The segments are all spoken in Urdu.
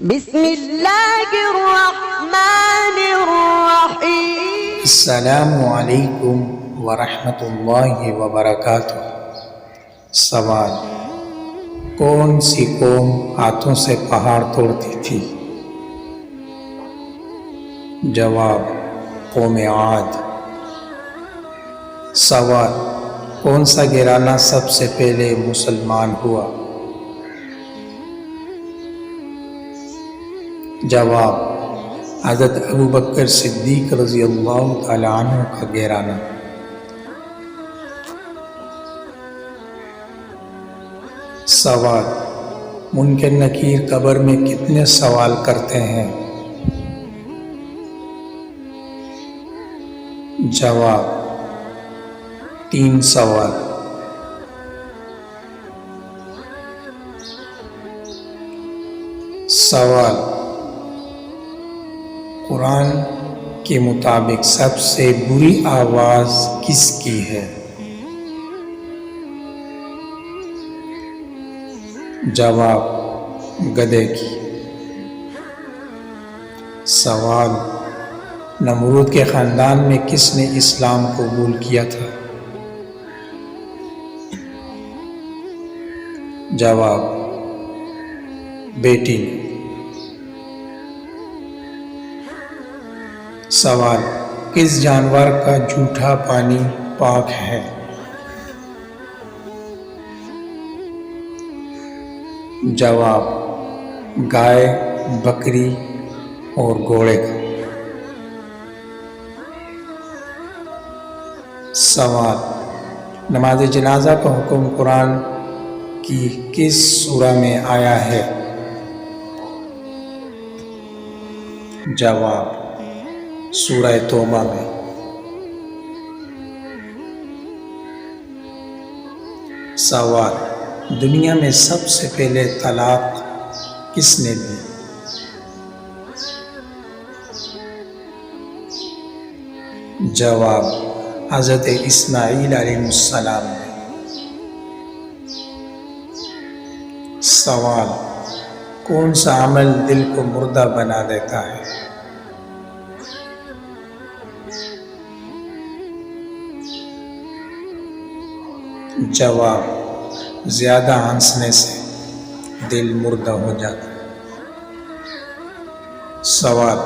بسم اللہ الرحمن الرحیم۔ السلام علیکم ورحمۃ اللہ وبرکاتہ۔ سوال: کون سی قوم ہاتھوں سے پہاڑ توڑتی تھی؟ جواب: قوم عاد۔ سوال: کون سا گھرانہ سب سے پہلے مسلمان ہوا؟ جواب: حضرت ابوبکر صدیق رضی اللہ تعالی عنہ کا گھرانہ۔ سوال: منکر نکیر قبر میں کتنے سوال کرتے ہیں؟ جواب: 3 سوال۔ سوال: قرآن کے مطابق سب سے بری آواز کس کی ہے؟ جواب: گدھے کی۔ سوال: نمرود کے خاندان میں کس نے اسلام قبول کیا تھا؟ جواب: بیٹی نے۔ سوال: کس جانور کا جھوٹا پانی پاک ہے؟ جواب: گائے، بکری اور گھوڑے کا۔ سوال: نماز جنازہ کا حکم قرآن کی کس سورہ میں آیا ہے؟ جواب: سورہ توبہ میں۔ سوال: دنیا میں سب سے پہلے طلاق کس نے دی؟ جواب: حضرت اسماعیل علیہ السلام نے۔ سوال: کون سا عمل دل کو مردہ بنا دیتا ہے؟ جواب: زیادہ ہنسنے سے دل مردہ ہو جاتا ہے۔ سوال: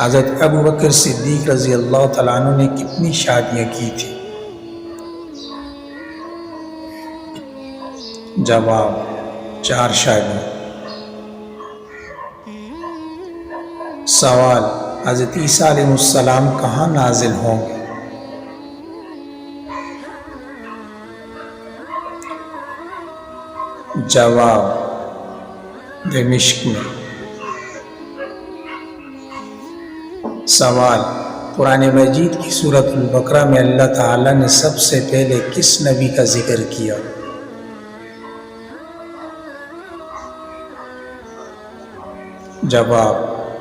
حضرت ابوبکر صدیق رضی اللہ تعالیٰ عنہ نے کتنی شادیاں کی تھی؟ جواب: 4 شادیاں۔ سوال: حضرت عیسیٰ علیہ السلام کہاں نازل ہوں گے؟ جواب: دمشق میں۔ سوال: قرآن مجید کی سورۃ البقرہ میں اللہ تعالیٰ نے سب سے پہلے کس نبی کا ذکر کیا؟ جواب: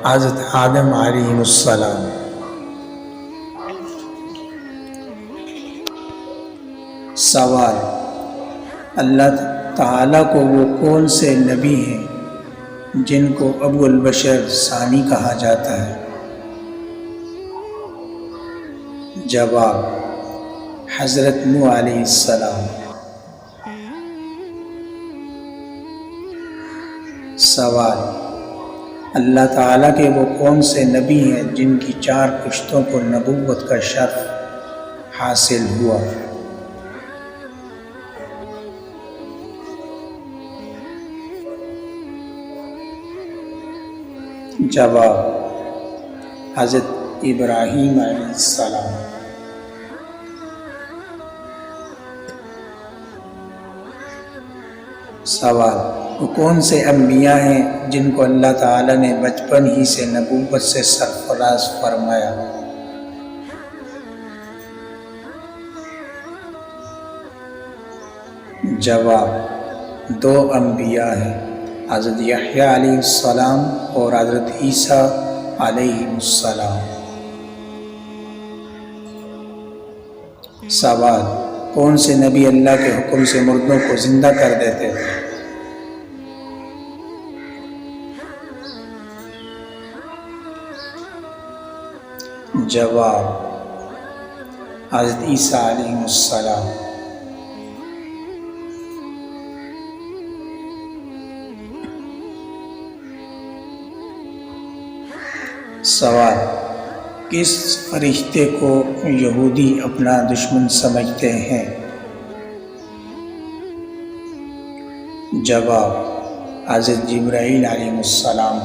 حضرت آدم علیہ السلام۔ سوال: اللہ تعالیٰ کو وہ کون سے نبی ہیں جن کو ابو البشر ثانی کہا جاتا ہے؟ جواب: حضرت نوح علیہ السلام۔ سوال: اللہ تعالیٰ کے وہ کون سے نبی ہیں جن کی 4 پشتوں کو نبوت کا شرف حاصل ہوا؟ جواب: حضرت ابراہیم علیہ السلام۔ سوال: وہ کون سے انبیاء ہیں جن کو اللہ تعالیٰ نے بچپن ہی سے نبوت سے سرفراز فرمایا؟ جواب: 2 انبیاء ہیں، حضرت یحییٰ علیہ السلام اور حضرت عیسیٰ علیہ السلام۔ سوال: کون سے نبی اللہ کے حکم سے مردوں کو زندہ کر دیتے تھے؟ جواب: حضرت عیسیٰ علیہ السلام۔ سوال: کس فرشتے کو یہودی اپنا دشمن سمجھتے ہیں؟ جواب: حضرت جبرائیل علیہ السلام۔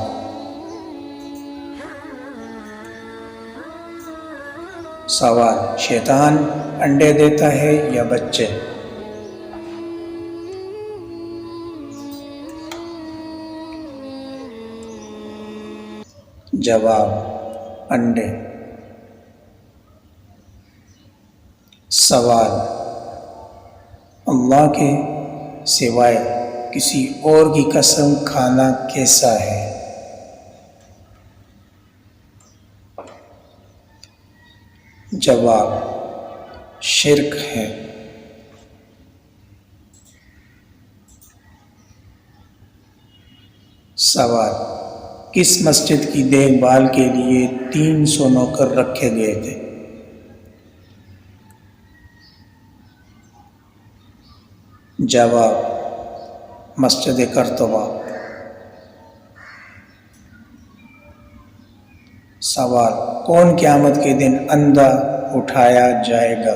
سوال: شیطان انڈے دیتا ہے یا بچے؟ جواب: انڈے۔ سوال: اللہ کے سوائے کسی اور کی قسم کھانا کیسا ہے؟ جواب: شرک ہے۔ سوال: کس مسجد کی دیکھ بھال کے لیے 300 نوکر رکھے گئے تھے؟ جواب: مسجد قرطبہ۔ سوال: کون قیامت کے دن اندھا اٹھایا جائے گا؟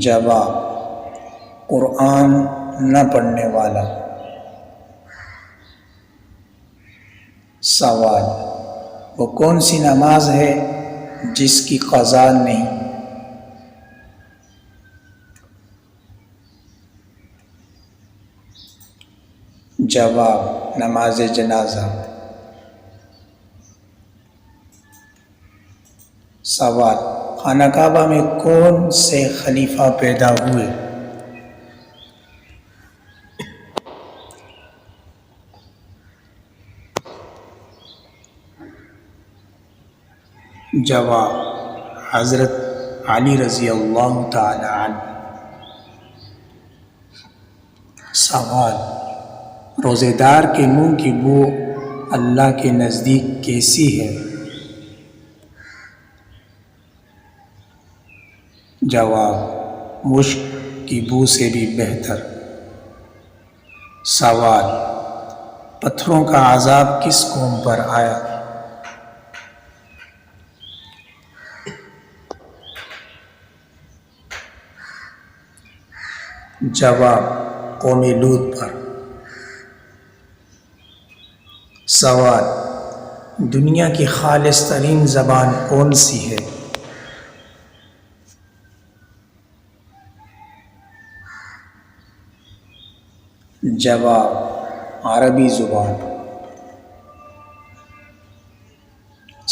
جواب: قرآن نہ پڑھنے والا۔ سوال: وہ کون سی نماز ہے جس کی قضا نہیں؟ جواب: نماز جنازہ۔ سوال: خانہ کعبہ میں کون سے خلیفہ پیدا ہوئے؟ جواب: حضرت علی رضی اللہ تعالی عنہ۔ سوال: روزے دار کے منہ کی بو اللہ کے نزدیک کیسی ہے؟ جواب: مشک کی بو سے بھی بہتر۔ سوال: پتھروں کا عذاب کس قوم پر آیا؟ جواب: قوم لوط پر۔ سوال: دنیا کی خالص ترین زبان کون سی ہے؟ جواب: عربی زبان۔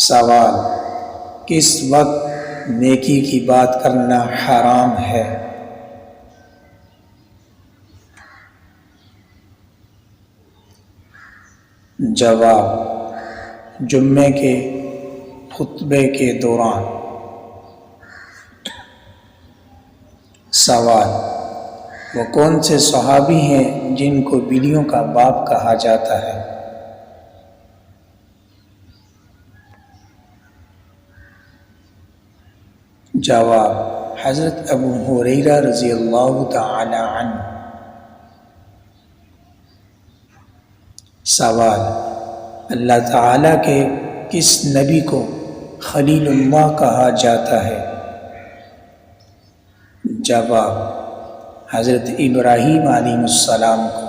سوال: کس وقت نیکی کی بات کرنا حرام ہے؟ جواب: جمعے کے خطبے کے دوران۔ سوال: وہ کون سے صحابی ہیں جن کو بلیوں کا باپ کہا جاتا ہے؟ جواب: حضرت ابو ہریرہ رضی اللہ تعالی عنہ۔ سوال: اللہ تعالیٰ کے کس نبی کو خلیل اللہ کہا جاتا ہے؟ جواب: حضرت ابراہیم علیہ السلام کو۔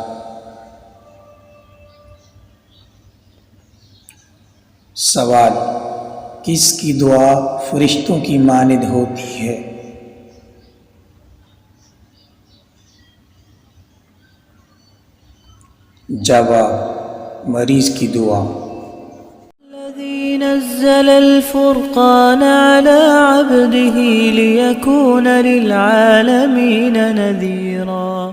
سوال: کس کی دعا فرشتوں کی مانند ہوتی ہے؟ جواب: مریض کی دعا۔ الذي نزل الفرقان على عبده ليكون للعالمين نذيرا